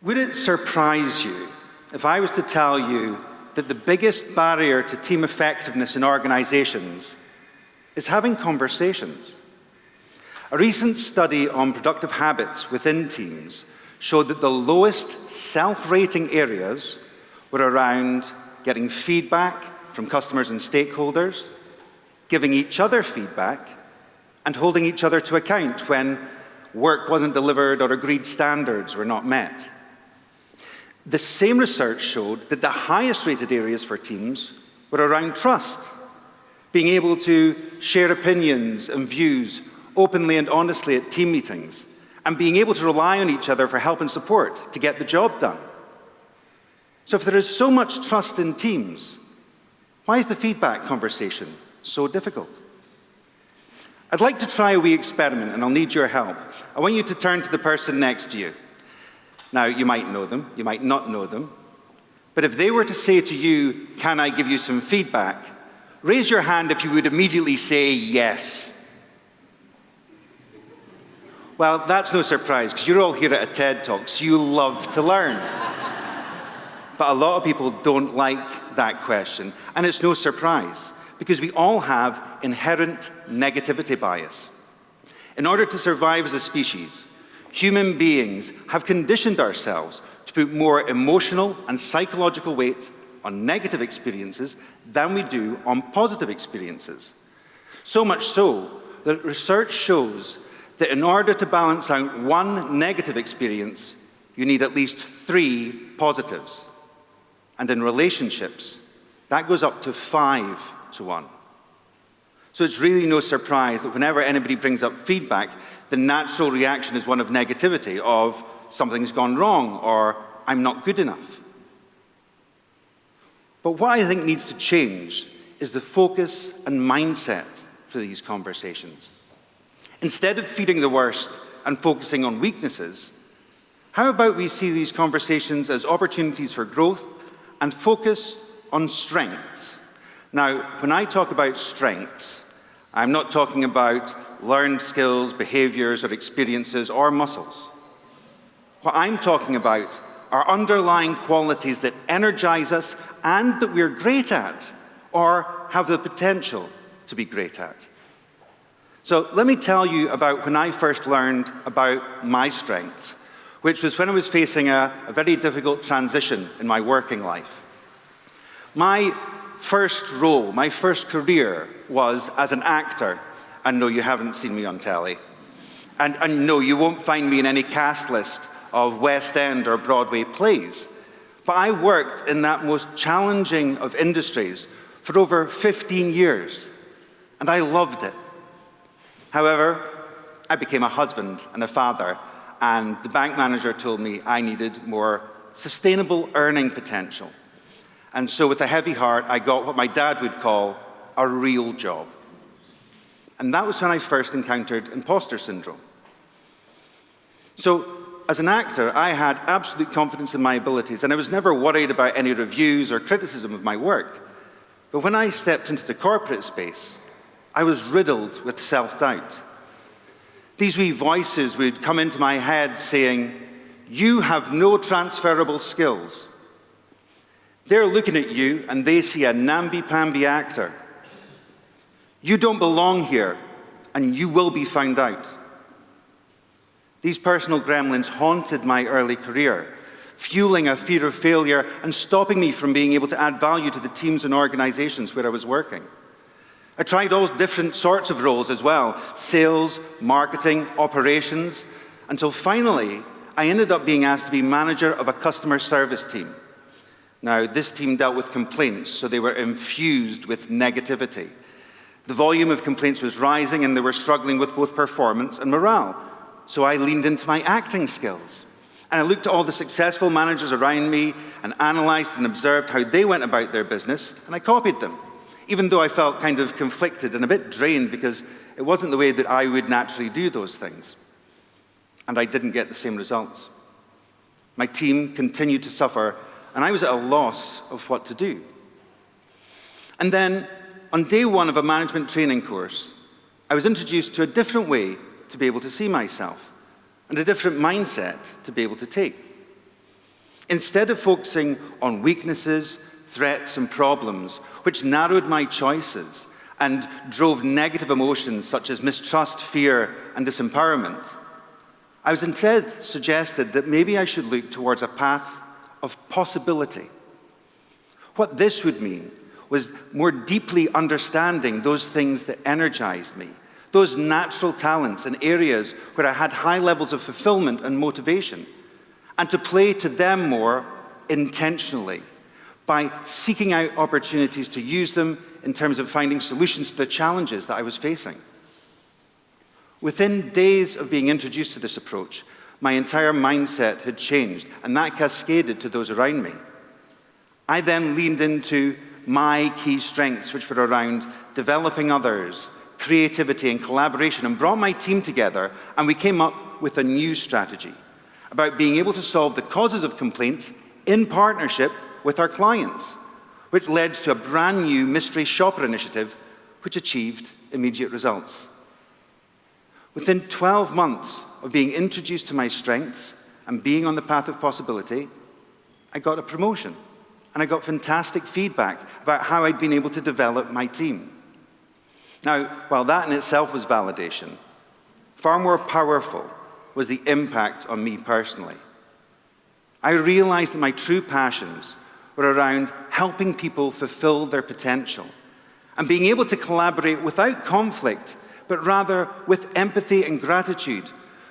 Would it surprise you if I was to tell you that the biggest barrier to team effectiveness in organizations is having conversations? A recent study on productive habits within teams showed that the lowest self-rating areas were around getting feedback from customers and stakeholders, giving each other feedback, and holding each other to account when work wasn't delivered or agreed standards were not met. The same research showed that the highest rated areas for teams were around trust, being able to share opinions and views openly and honestly at team meetings, and being able to rely on each other for help and support to get the job done. So if there is so much trust in teams, why is the feedback conversation so difficult? I'd like to try a wee experiment, and I'll need your help. I want you to turn to the person next to you. Now, you might know them, you might not know them, but if they were to say to you, "Can I give you some feedback?" raise your hand if you would immediately say yes. Well, that's no surprise, because you're all here at a TED Talk, so you love to learn. But a lot of people don't like that question, and it's no surprise, because we all have inherent negativity bias. In order to survive as a species, human beings have conditioned ourselves to put more emotional and psychological weight on negative experiences than we do on positive experiences. So much so that research shows that in order to balance out one negative experience, you need at least 3 positives. And in relationships, that goes up to 5 to 1. So it's really no surprise that whenever anybody brings up feedback, the natural reaction is one of negativity, of something's gone wrong, or I'm not good enough. But what I think needs to change is the focus and mindset for these conversations. Instead of feeding the worst and focusing on weaknesses, how about we see these conversations as opportunities for growth and focus on strengths? Now, when I talk about strengths, I'm not talking about learned skills, behaviors, or experiences, or muscles. What I'm talking about are underlying qualities that energize us and that we're great at, or have the potential to be great at. So let me tell you about when I first learned about my strengths, which was when I was facing a very difficult transition in my working life. My first role, my first career, was as an actor. And no, you haven't seen me on telly. And no, you won't find me in any cast list of West End or Broadway plays. But I worked in that most challenging of industries for over 15 years, and I loved it. However, I became a husband and a father, and the bank manager told me I needed more sustainable earning potential. And so with a heavy heart, I got what my dad would call a real job. And that was when I first encountered imposter syndrome. So as an actor, I had absolute confidence in my abilities, and I was never worried about any reviews or criticism of my work. But when I stepped into the corporate space, I was riddled with self-doubt. These wee voices would come into my head saying, "You have no transferable skills." They're looking at you and they see a namby-pamby actor. "You don't belong here, and you will be found out." These personal gremlins haunted my early career, fueling a fear of failure and stopping me from being able to add value to the teams and organizations where I was working. I tried all different sorts of roles as well, sales, marketing, operations, until finally I ended up being asked to be manager of a customer service team. Now, this team dealt with complaints, so they were infused with negativity. The volume of complaints was rising, and they were struggling with both performance and morale. So I leaned into my acting skills. And I looked at all the successful managers around me and analyzed and observed how they went about their business, and I copied them, even though I felt kind of conflicted and a bit drained because it wasn't the way that I would naturally do those things. And I didn't get the same results. My team continued to suffer, and I was at a loss of what to do. And then, on day 1 of a management training course, I was introduced to a different way to be able to see myself, and a different mindset to be able to take. Instead of focusing on weaknesses, threats, and problems, which narrowed my choices and drove negative emotions such as mistrust, fear, and disempowerment, I was instead suggested that maybe I should look towards a path of possibility. What this would mean was more deeply understanding those things that energized me, those natural talents and areas where I had high levels of fulfillment and motivation, and to play to them more intentionally by seeking out opportunities to use them in terms of finding solutions to the challenges that I was facing. Within days of being introduced to this approach, my entire mindset had changed, and that cascaded to those around me. I then leaned into my key strengths, which were around developing others, creativity and collaboration, and brought my team together, and we came up with a new strategy about being able to solve the causes of complaints in partnership with our clients, which led to a brand new mystery shopper initiative, which achieved immediate results. Within 12 months of being introduced to my strengths and being on the path of possibility, I got a promotion, and I got fantastic feedback about how I'd been able to develop my team. Now, while that in itself was validation, far more powerful was the impact on me personally. I realized that my true passions were around helping people fulfill their potential and being able to collaborate without conflict, but rather with empathy and gratitude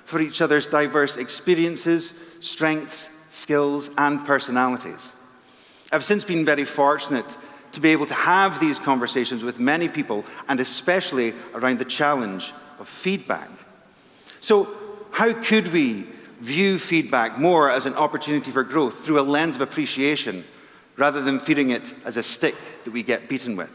for each other's diverse experiences, strengths, skills, and personalities. I've since been very fortunate to be able to have these conversations with many people, and especially around the challenge of feedback. So, how could we view feedback more as an opportunity for growth through a lens of appreciation rather than feeling it as a stick that we get beaten with?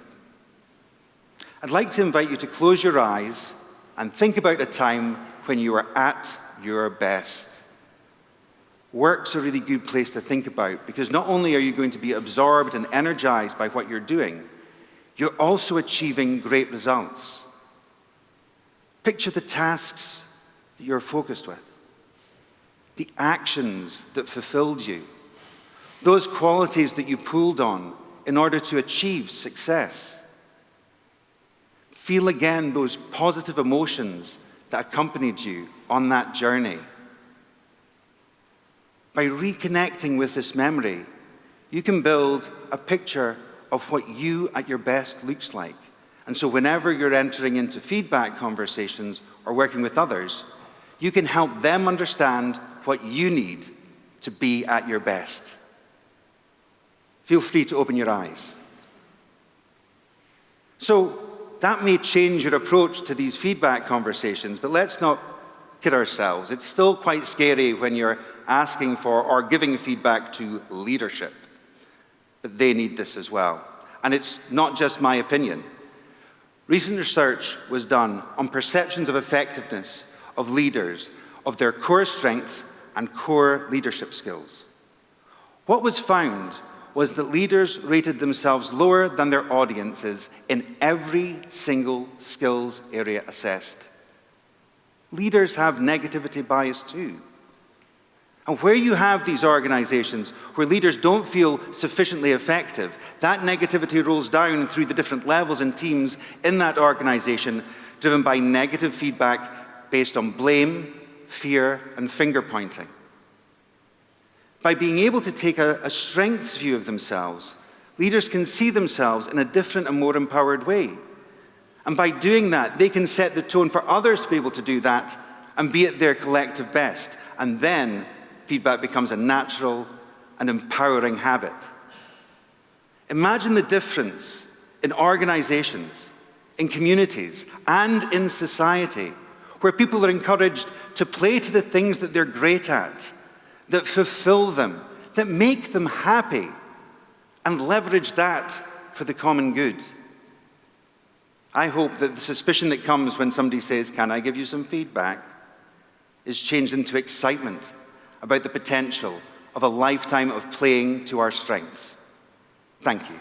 I'd like to invite you to close your eyes and think about a time when you were at your best. Work's a really good place to think about, because not only are you going to be absorbed and energized by what you're doing, you're also achieving great results. Picture the tasks that you're focused with, the actions that fulfilled you, those qualities that you pulled on in order to achieve success. Feel again those positive emotions that accompanied you on that journey. By reconnecting with this memory, you can build a picture of what you at your best looks like. And so whenever you're entering into feedback conversations or working with others, you can help them understand what you need to be at your best. Feel free to open your eyes. So that may change your approach to these feedback conversations, but let's not kid ourselves. It's still quite scary when you're asking for or giving feedback to leadership. But they need this as well. And it's not just my opinion. Recent research was done on perceptions of effectiveness of leaders, of their core strengths and core leadership skills. What was found was that leaders rated themselves lower than their audiences in every single skills area assessed. Leaders have negativity bias too. And where you have these organizations where leaders don't feel sufficiently effective, that negativity rolls down through the different levels and teams in that organization, driven by negative feedback based on blame, fear, and finger pointing. By being able to take a strengths view of themselves, leaders can see themselves in a different and more empowered way. And by doing that, they can set the tone for others to be able to do that and be at their collective best. And then feedback becomes a natural and empowering habit. Imagine the difference in organizations, in communities, and in society, where people are encouraged to play to the things that they're great at, that fulfill them, that make them happy, and leverage that for the common good. I hope that the suspicion that comes when somebody says, "Can I give you some feedback?" is changed into excitement about the potential of a lifetime of playing to our strengths. Thank you.